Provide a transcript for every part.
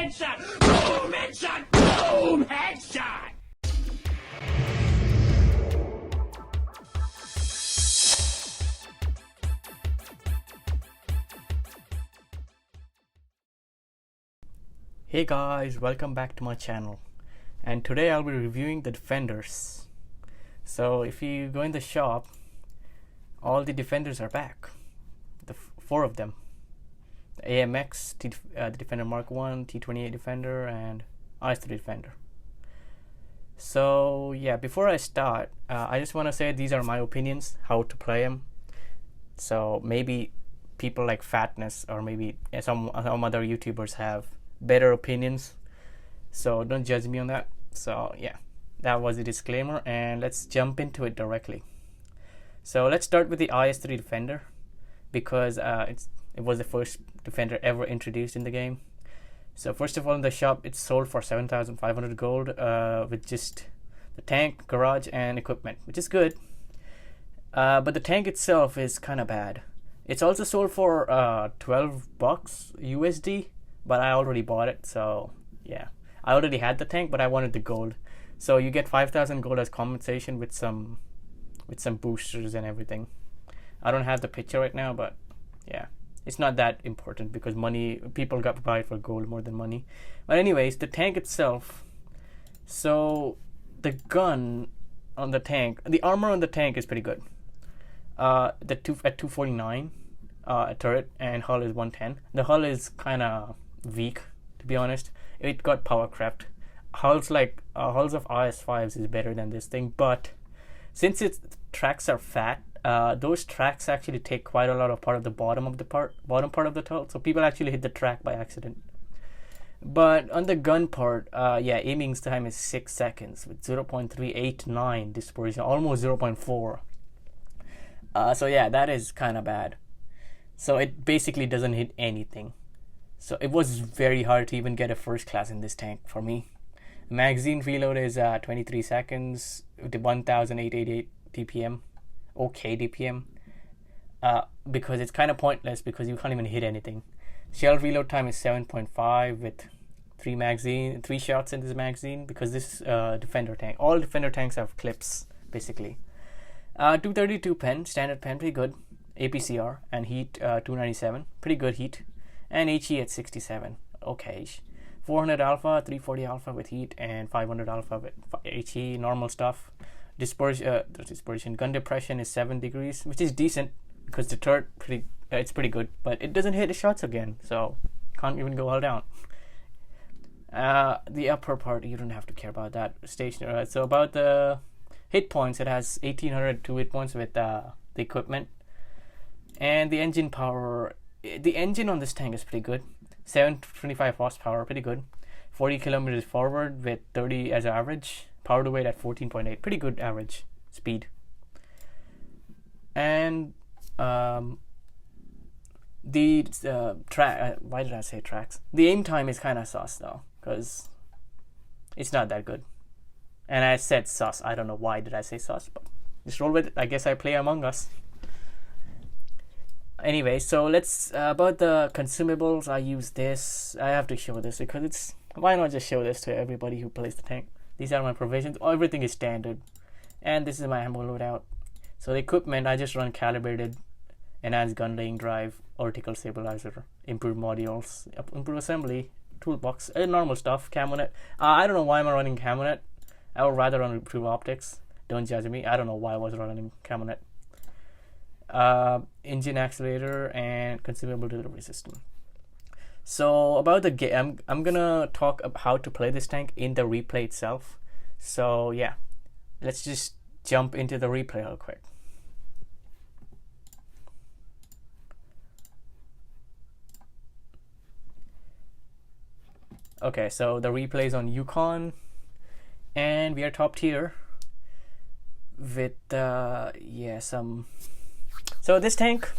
headshot! Boom, headshot! Boom, headshot! Hey guys, welcome back to my channel, and today I'll be reviewing the Defenders. So if you go in the shop, all the Defenders are back, the four of them: the AMX, the Defender Mark 1, T28 Defender, and IS-3 Defender. So yeah, before I start, I just want to say these are my opinions how to play them. So maybe people like Fatness or maybe some other YouTubers have better opinions, so don't judge me on that. So yeah, that was the disclaimer, and let's jump into it directly. So let's start with the IS-3 Defender, because it was the first Defender ever introduced in the game. So first of all, in the shop it's sold for 7,500 gold, with just the tank, garage, and equipment, which is good, but the tank itself is kind of bad. It's also sold for $12 USD, but I already bought it, so yeah, I already had the tank, but I wanted the gold. So you get 5,000 gold as compensation with some boosters and everything. I don't have the picture right now, but yeah, it's not that important because people got buy it for gold more than money. But anyways, the tank itself. So the gun on the tank, the armor on the tank is pretty good. At 249, turret, and hull is 110. The hull is kind of weak, to be honest. It got power crept. Hulls of IS-5s is better than this thing, but since its tracks are fat, those tracks actually take quite a lot of part of the bottom part of the hull, so people actually hit the track by accident. But on the gun part, yeah, aiming time is 6 seconds with 0.389 dispersion, almost 0.4. So yeah, that is kind of bad. So it basically doesn't hit anything. So it was very hard to even get a first class in this tank for me. The magazine reload is 23 seconds with 1,888 DPM. Okay DPM. Because it's kind of pointless because you can't even hit anything. Shell reload time is 7.5 with 3 shots in this magazine, because this Defender tank. All Defender tanks have clips, basically. 232 pen, standard pen, pretty good. APCR and heat 297, pretty good heat, and HE at 67, okay. 400 alpha, 340 alpha with heat, and 500 alpha with HE, normal stuff. Dispersion, gun depression is 7 degrees, which is decent because the turret it's pretty good, but it doesn't hit the shots again, so can't even go all down. The upper part, you don't have to care about that. Stationary. So about the hit points, it has 1,802 hit points with the equipment. And the engine power, the engine on this tank is pretty good. 725 horsepower, pretty good. 40 kilometers forward with 30 as average. Power to weight at 14.8, pretty good average speed. And the track, why did I say tracks? The aim time is kind of sus though, because it's not that good. And I said sus, I don't know why did I say sus, but just roll with it. I guess I play Among Us. Anyway, so let's about the consumables. I use this. I have to show this because why not just show this to everybody who plays the tank? These are my provisions. Everything is standard, and this is my ammo loadout. So the equipment, I just run calibrated, enhanced gun laying drive, vertical stabilizer, improved modules, improved assembly, toolbox, normal stuff, camonet. I don't know why I'm running camonet. I would rather run improved optics. Don't judge me. I don't know why I was running camonet. Engine accelerator and consumable delivery system. So about the game, I'm gonna talk about how to play this tank in the replay itself. So yeah, let's just jump into the replay real quick. Okay, so the replay is on Yukon, and we are top tier with some. So this tank,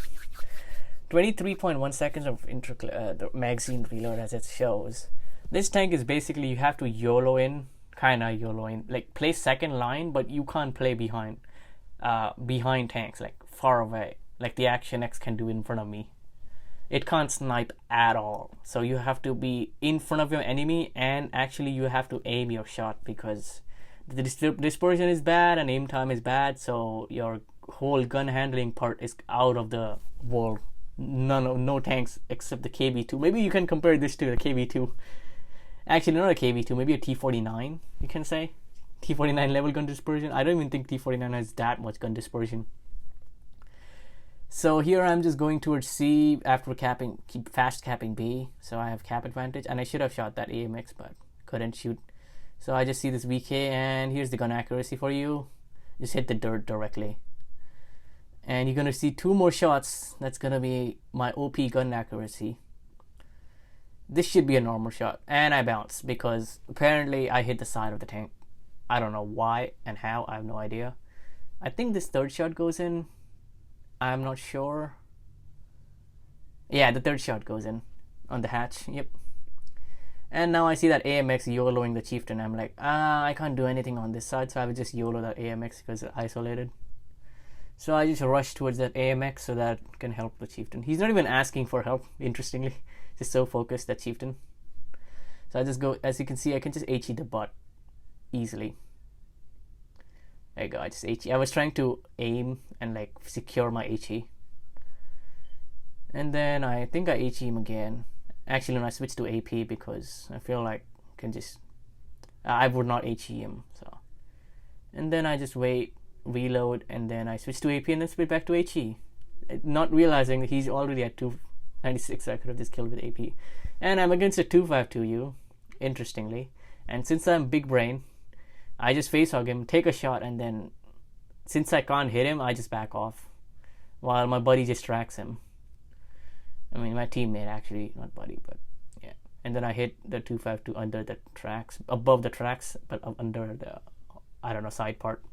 23.1 seconds of the magazine reload as it shows. This tank is basically, you have to YOLO in, like play second line, but you can't play behind tanks, like far away, like the Action X can do in front of me. it can't snipe at all. So you have to be in front of your enemy, and actually you have to aim your shot, because the dispersion is bad and aim time is bad, so your whole gun handling part is out of the world. No tanks except the KV2. Maybe you can compare this to the KV2. Actually, not a KV2, maybe a T49, you can say. T49 level gun dispersion. I don't even think T49 has that much gun dispersion. So here I'm just going towards C after fast capping B. So I have cap advantage, and I should have shot that AMX, but couldn't shoot. So I just see this VK, and here's the gun accuracy for you. Just hit the dirt directly. And you're gonna see 2 more shots. That's gonna be my OP gun accuracy. This should be a normal shot, and I bounce because apparently I hit the side of the tank. I don't know why and how, I have no idea. I think this 3rd shot goes in. I'm not sure. Yeah, the 3rd shot goes in on the hatch. Yep. And now I see that AMX YOLOing the chieftain. I'm like, I can't do anything on this side, so I would just YOLO that AMX because it's isolated. So I just rush towards that AMX so that can help the chieftain. He's not even asking for help, interestingly. Just so focused, that chieftain. So I just go, as you can see, I can just HE the butt easily. There you go, I just HE. I was trying to aim and like secure my HE. And then I think I HE him again. Actually, no, I switched to AP because I feel like I can just... I would not HE him, so... And then I just wait, reload, and then I switch to AP and then switch back to HE. Not realizing that he's already at 296, so I could have just killed with AP. And I'm against a 252U, interestingly. And since I'm big brain, I just face hug him, take a shot, and then since I can't hit him, I just back off. While my buddy just tracks him. I mean, my teammate actually, not buddy, but yeah. And then I hit the 252 under the tracks, above the tracks, but under the, I don't know, side part.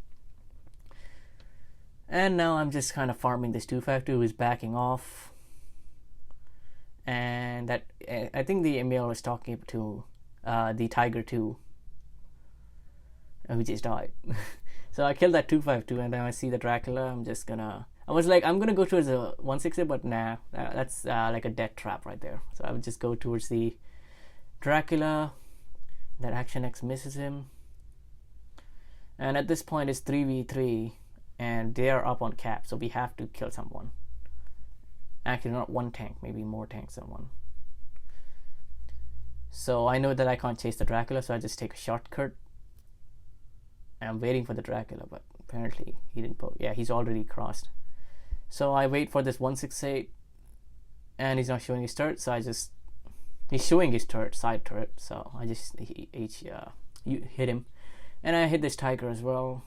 And now I'm just kind of farming this 252 who's backing off. And that, I think the ML was talking to the Tiger 2, who just died. So I killed that 252, and then I see the Dracula. I'm just gonna... I was like, I'm gonna go towards the 160, but nah, that's like a death trap right there. So I would just go towards the Dracula. That Action X misses him. And at this point, it's 3v3, and they are up on cap, so we have to kill someone. Actually, not one tank, maybe more tanks than one. So I know that I can't chase the Dracula, so I just take a shortcut. I'm waiting for the Dracula, but apparently he didn't poke. Yeah, he's already crossed. So I wait for this 168, and he's not showing his turret, so he's showing his turret, side turret, so I just hit him. And I hit this Tiger as well.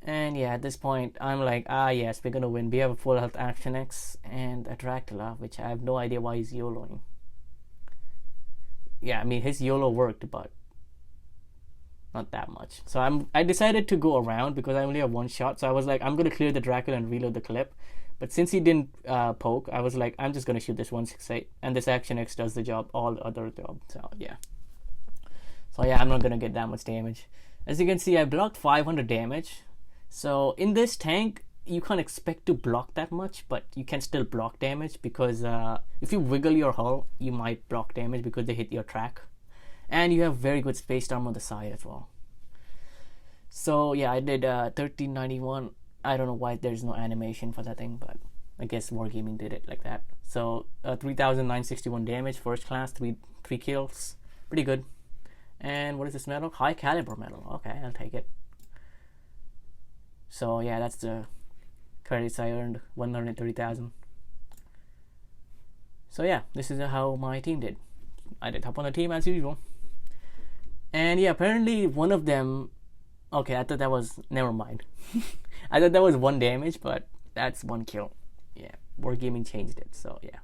And yeah, at this point, I'm like, yes, we're gonna win. We have a full health Action X and a Dracula, which I have no idea why he's YOLOing. Yeah, I mean, his YOLO worked, but not that much. So I decided to go around because I only have one shot. So I was like, I'm gonna clear the Dracula and reload the clip. But since he didn't poke, I was like, I'm just gonna shoot this 168, and this Action X does the job, all the other job. So yeah. So yeah, I'm not gonna get that much damage. As you can see, I blocked 500 damage. So in this tank, you can't expect to block that much, but you can still block damage because if you wiggle your hull, you might block damage because they hit your track. And you have very good space arm on the side as well. So yeah, I did 1391. I don't know why there's no animation for that thing, but I guess Wargaming did it like that. So 3,961 damage, first class, three kills, pretty good. And what is this medal? High caliber medal. Okay, I'll take it. So yeah, that's the credits I earned, 130,000. So yeah, this is how my team did. I did top on the team as usual. And yeah, apparently one of them... Okay, I thought that was... Never mind. I thought that was 1 damage, but that's 1 kill. Yeah, Wargaming changed it, so yeah.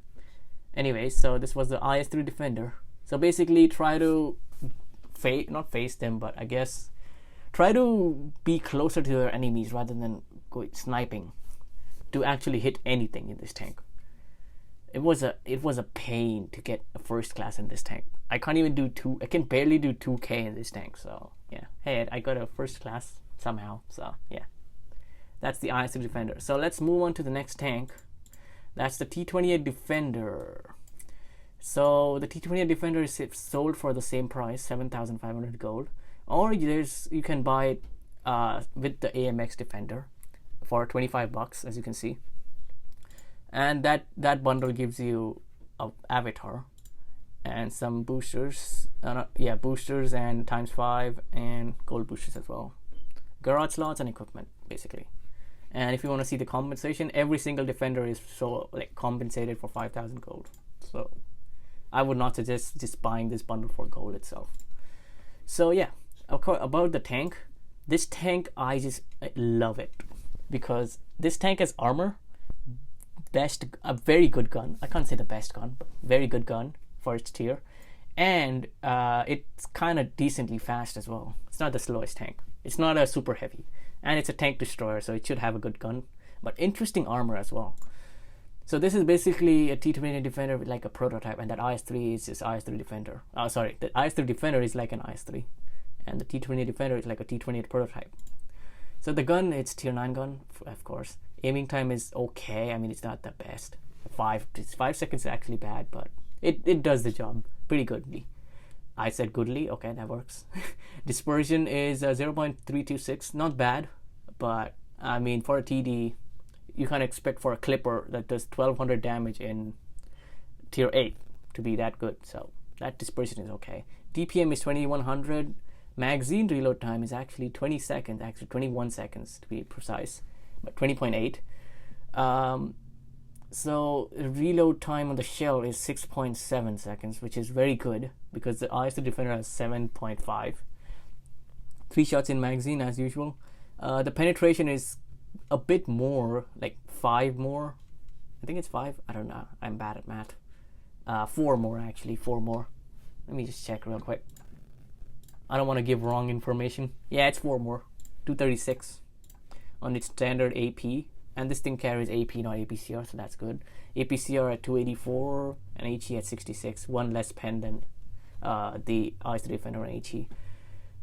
Anyway, so this was the IS-3 Defender. So basically try to... not face them, but I guess... Try to be closer to your enemies rather than go sniping to actually hit anything in this tank. It was a pain to get a first class in this tank. I can't even do I can barely do 2k in this tank, so yeah. Hey, I got a first class somehow, so yeah. That's the IS-3 Defender. So let's move on to the next tank, That's the T28 Defender. So the T28 Defender is sold for the same price, 7,500 gold, or you can buy it with the AMX Defender for 25 bucks, as you can see. And that bundle gives you a avatar and some boosters, boosters and ×5 and gold boosters as well, garage slots and equipment basically. And if you want to see the compensation, every single defender is compensated for 5,000 gold. So I would not suggest just buying this bundle for gold itself. So yeah, about the tank, this tank I love it because this tank has armor, a very good gun. I can't say the best gun, but very good gun for its tier, and it's kind of decently fast as well. It's not the slowest tank. It's not a super heavy, and it's a tank destroyer, so it should have a good gun, but interesting armor as well. So this is basically a T28 Defender with like a prototype, and that IS-3 is just IS-3 Defender. The IS-3 Defender is like an IS-3, and the T28 Defender is like a T28 prototype. So the gun, it's tier 9 gun, of course. Aiming time is okay. I mean, it's not the best. 5 seconds is actually bad, but it does the job pretty goodly. I said goodly, okay, that works. Dispersion is 0.326, not bad, but I mean, for a TD, you can't expect for a clipper that does 1200 damage in tier 8 to be that good, so that dispersion is okay. DPM is 2100. Magazine reload time is actually 20 seconds, actually 21 seconds to be precise, but 20.8. So reload time on the shell is 6.7 seconds, which is very good because the IS-3 Defender has 7.5. 3 shots in magazine as usual. The penetration is a bit more, like 5 more. I think it's 5. I don't know. I'm bad at math. 4 more actually. 4 more. Let me just check real quick. I don't want to give wrong information. Yeah, it's 4 more. 236 on its standard AP. And this thing carries AP, not APCR, so that's good. APCR at 284 and HE at 66. 1 less pen than the IS-3 Defender and HE.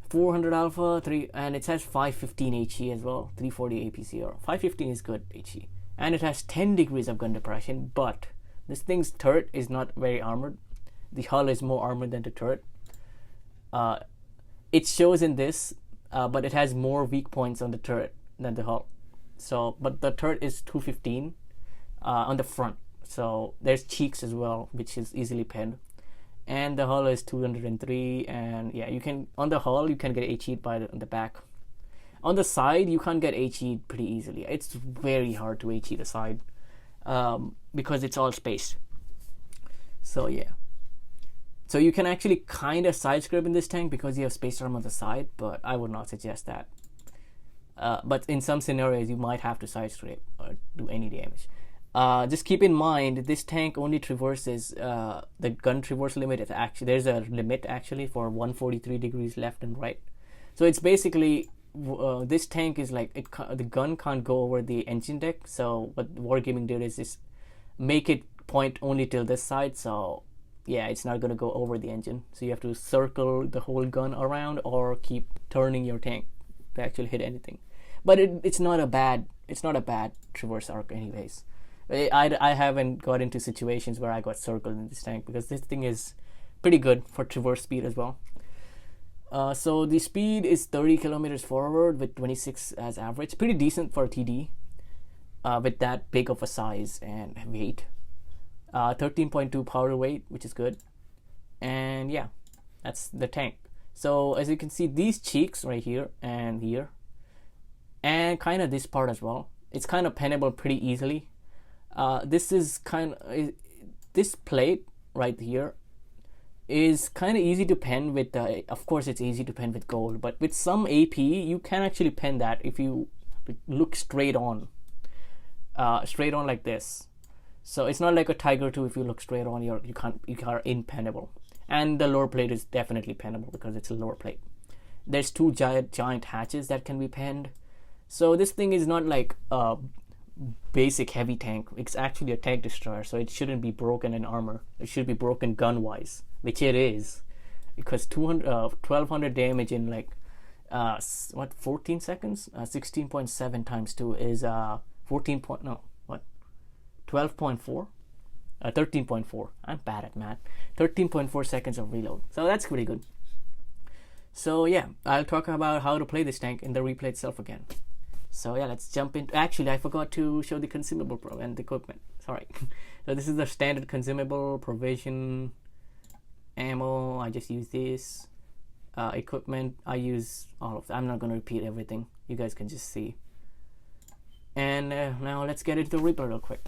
400 alpha, 3, and it has 515 HE as well. 340 APCR. 515 is good HE. And it has 10 degrees of gun depression, but this thing's turret is not very armored. The hull is more armored than the turret. It shows in this, but it has more weak points on the turret than the hull. So, but the turret is 215 on the front. So there's cheeks as well, which is easily pinned. And the hull is 203, and yeah, you can on the hull you can get HE'd by the back. On the side you can't get HE'd pretty easily. It's very hard to HE the side because it's all spaced. So yeah. So you can actually kind of side script in this tank because you have space arm on the side, but I would not suggest that. But in some scenarios you might have to side script or do any damage. Just keep in mind this tank only traverses the gun traverse limit is actually there's a limit actually for 143 degrees left and right. So it's basically this tank is like the gun can't go over the engine deck. So what Wargaming did is just make it point only till this side. So yeah, it's not gonna go over the engine. So you have to circle the whole gun around or keep turning your tank to actually hit anything. But it's not a bad traverse arc anyways. I haven't got into situations where I got circled in this tank because this thing is pretty good for traverse speed as well. So the speed is 30 kilometers forward with 26 as average. Pretty decent for a TD with that big of a size and weight. 13.2 power weight, which is good. And yeah, that's the tank. So as you can see, these cheeks right here and here, and kind of this part as well, it's kind of pennable pretty easily. This plate right here is kind of easy to pen with. Of course, it's easy to pen with gold, but with some AP, you can actually pen that if you look straight on like this. So it's not like a Tiger 2. If you look straight on, you are impennable. And the lower plate is definitely pennable because it's a lower plate. There's 2 giant hatches that can be penned. So this thing is not like a basic heavy tank. It's actually a tank destroyer, so it shouldn't be broken in armor. It should be broken gun wise, which it is, because 1200 damage in like 14 seconds. 16.7 times 2 is 12 12.4, 13.4. I'm bad at math. 13.4 seconds of reload. So that's pretty good. So yeah, I'll talk about how to play this tank in the replay itself again. So yeah, let's jump into. Actually, I forgot to show the consumable and the equipment. Sorry. So this is the standard consumable, provision, ammo. I just use this. Equipment. I use all of that. I'm not gonna repeat everything. You guys can just see. And now let's get into the replay real quick.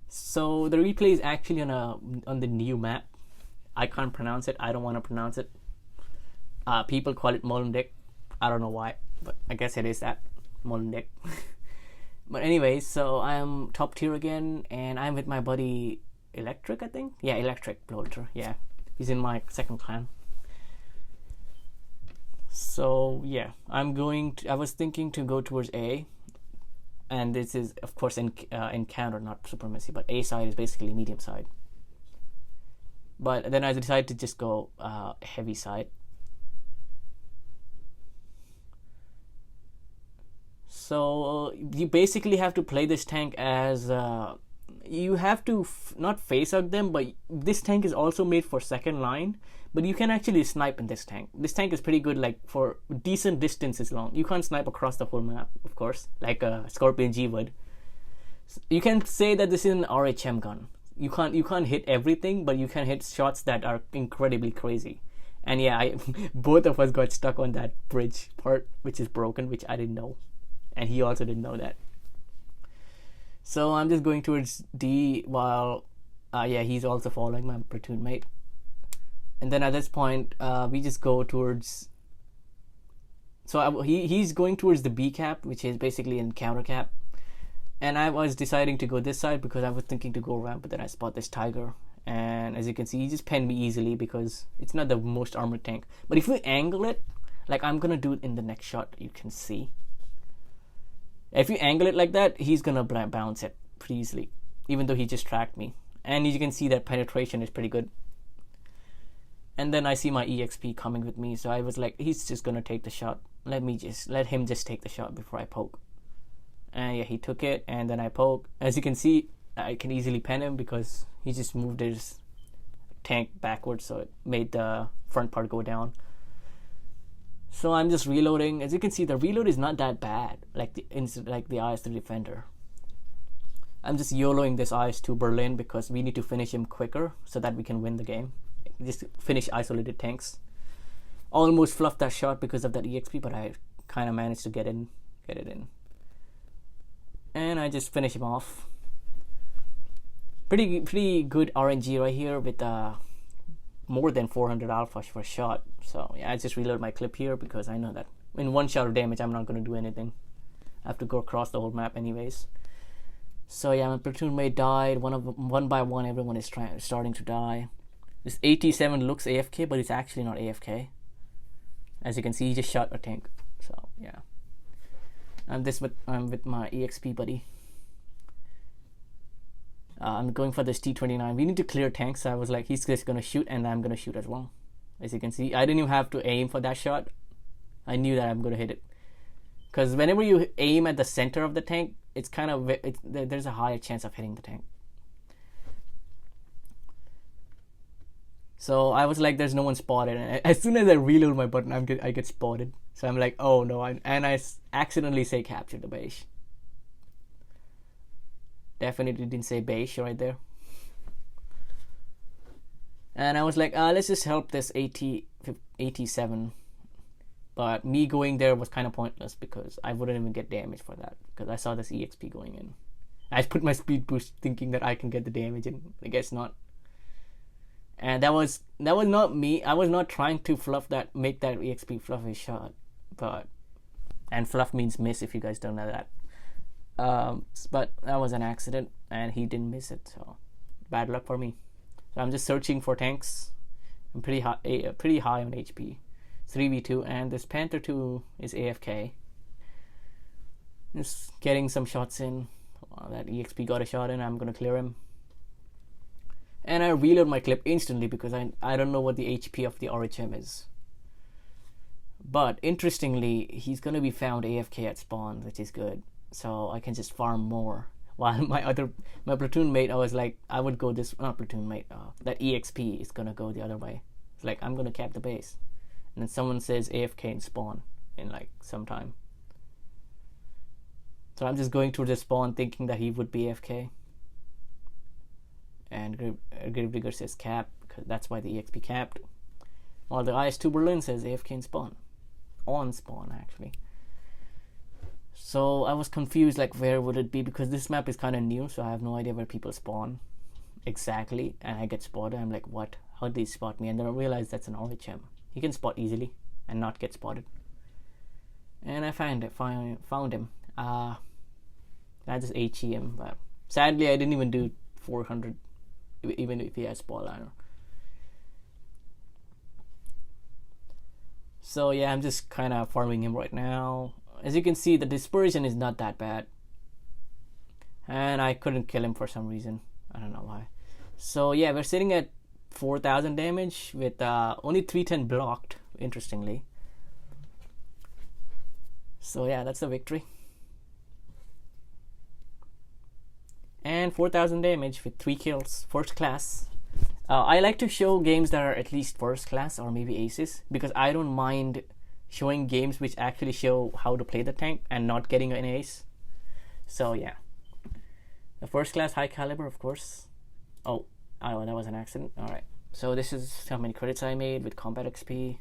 So the replay is actually on the new map. I can't pronounce it. I don't want to pronounce it. People call it Molenbeek. I don't know why, but I guess it is that Molenbeek. But anyways, so I'm top tier again, and I'm with my buddy Electric, I think. Yeah, Electric Bloater. Yeah, he's in my second clan. So yeah, I was thinking to go towards A. And this is, of course, encounter, not supremacy, but A side is basically medium side. But then I decided to just go heavy side. So you basically have to play this tank as you have to not face hug them, but this tank is also made for second line. But you can actually snipe in this tank. This tank is pretty good, like for decent distances long. You can't snipe across the whole map, of course, like a Scorpion G would. You can say that this is an RHM gun. You can't hit everything, but you can hit shots that are incredibly crazy. And yeah, both of us got stuck on that bridge part, which is broken, which I didn't know, and he also didn't know that. So I'm just going towards D while, yeah, he's also following my platoon mate. And then at this point, we just go towards. So he's going towards the B cap, which is basically in counter cap. And I was deciding to go this side because I was thinking to go around, but then I spot this tiger. And as you can see, he just penned me easily because it's not the most armored tank. But if we angle it, like I'm going to do it in the next shot, you can see. If you angle it like that, he's going to bounce it pretty easily, even though he just tracked me. And you can see that penetration is pretty good. And then I see my EXP coming with me, so I was like, he's just gonna take the shot. Let him just take the shot before I poke. And yeah, he took it, and then I poke. As you can see, I can easily pen him because he just moved his tank backwards, so it made the front part go down. So I'm just reloading. As you can see, the reload is not that bad, like the IS-3 Defender. I'm just YOLOing this IS-2 Berlin because we need to finish him quicker so that we can win the game. Just finish isolated tanks. Almost fluffed that shot because of that EXP, but I kind of managed to get it in. And I just finish him off. Pretty good RNG right here with more than 400 alpha for a shot. So yeah, I just reload my clip here because I know that in one shot of damage I'm not going to do anything. I have to go across the whole map anyways. So yeah, my platoon mate died. One by one, everyone is starting to die. This 87 looks AFK, but it's actually not AFK. As you can see, he just shot a tank. So yeah, I'm with my EXP buddy. I'm going for this T29. We need to clear tanks. So I was like, he's just gonna shoot, and I'm gonna shoot as well. As you can see, I didn't even have to aim for that shot. I knew that I'm gonna hit it. Because whenever you aim at the center of the tank, it's kind of there's a higher chance of hitting the tank. So I was like, there's no one spotted. And as soon as I reload my button, I get spotted. So I'm like, oh no. And I accidentally say capture the base. Definitely didn't say base right there. And I was like, let's just help this 87. But me going there was kind of pointless because I wouldn't even get damage for that. Because I saw this EXP going in. I put my speed boost thinking that I can get the damage, and I guess not. And that was not me. I was not trying to make that EXP fluff a shot, and fluff means miss if you guys don't know that. But that was an accident, and he didn't miss it. So bad luck for me. So I'm just searching for tanks. I'm pretty high on HP. 3v2, and this Panther 2 is AFK. Just getting some shots in. That EXP got a shot in. I'm gonna clear him. And I reload my clip instantly because I don't know what the HP of the RHM is. But interestingly, he's gonna be found AFK at spawn, which is good. So I can just farm more. While my platoon mate, I was like, I would go this, not platoon mate, that EXP is gonna go the other way. It's like, I'm gonna cap the base. And then someone says AFK in spawn in like some time. So I'm just going through the spawn thinking that he would be AFK. And Grave Digger says cap, because that's why the EXP capped. While the IS-2 Berlin says AFK in spawn. On spawn, actually. So I was confused, like, where would it be? Because this map is kind of new, so I have no idea where people spawn exactly. And I get spotted. I'm like, what? How did they spot me? And then I realized that's an RHM. He can spot easily and not get spotted. And I found him. I just HE him, but sadly I didn't even do 400, even if he has spot liner. So yeah, I'm just kind of farming him right now. As you can see, the dispersion is not that bad. And I couldn't kill him for some reason. I don't know why. So yeah, we're sitting at 4,000 damage with only 310 blocked, interestingly. So yeah, that's the victory. And 4,000 damage with 3 kills, first class. I like to show games that are at least first class or maybe aces, because I don't mind showing games which actually show how to play the tank and not getting an ace. So yeah, the first class high caliber, of course. Oh, that was an accident. All right, so this is how many credits I made with combat XP,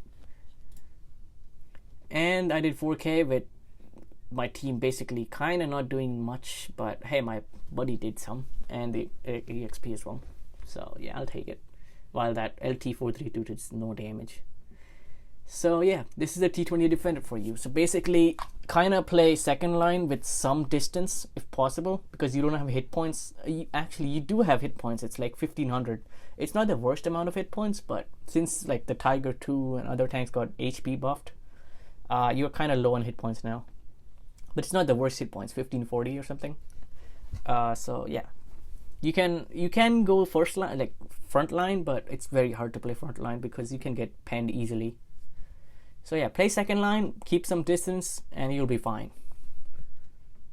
and I did 4K with my team basically kind of not doing much, but hey, my buddy did some, and the EXP as well. So yeah, I'll take it. While that LT432 did no damage. So yeah, this is a T28 Defender for you. So basically, kind of play second line with some distance if possible, because you don't have hit points. Actually, you do have hit points. It's like 1500. It's not the worst amount of hit points, but since like the Tiger 2 and other tanks got HP buffed, you're kind of low on hit points now. But it's not the worst hit points, 1540 or something. So yeah, you can go first line, like front line, but it's very hard to play front line because you can get penned easily. So yeah, play second line, keep some distance, and you'll be fine.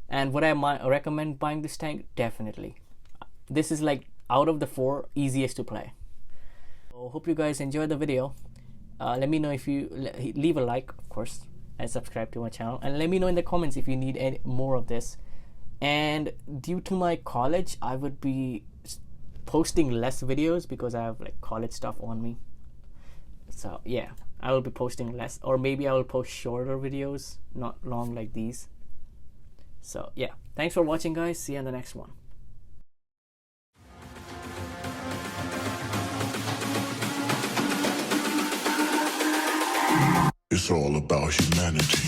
And would I recommend buying this tank? Definitely. This is like out of the 4 easiest to play. So hope you guys enjoyed the video. Let me know if you leave a like, of course, and subscribe to my channel, and let me know in the comments if you need any more of this. And due to my college, I would be posting less videos because I have like college stuff on me. So yeah, I will be posting less, or maybe I will post shorter videos, not long like these. So yeah, thanks for watching, guys. See you in the next one. It's all about humanity.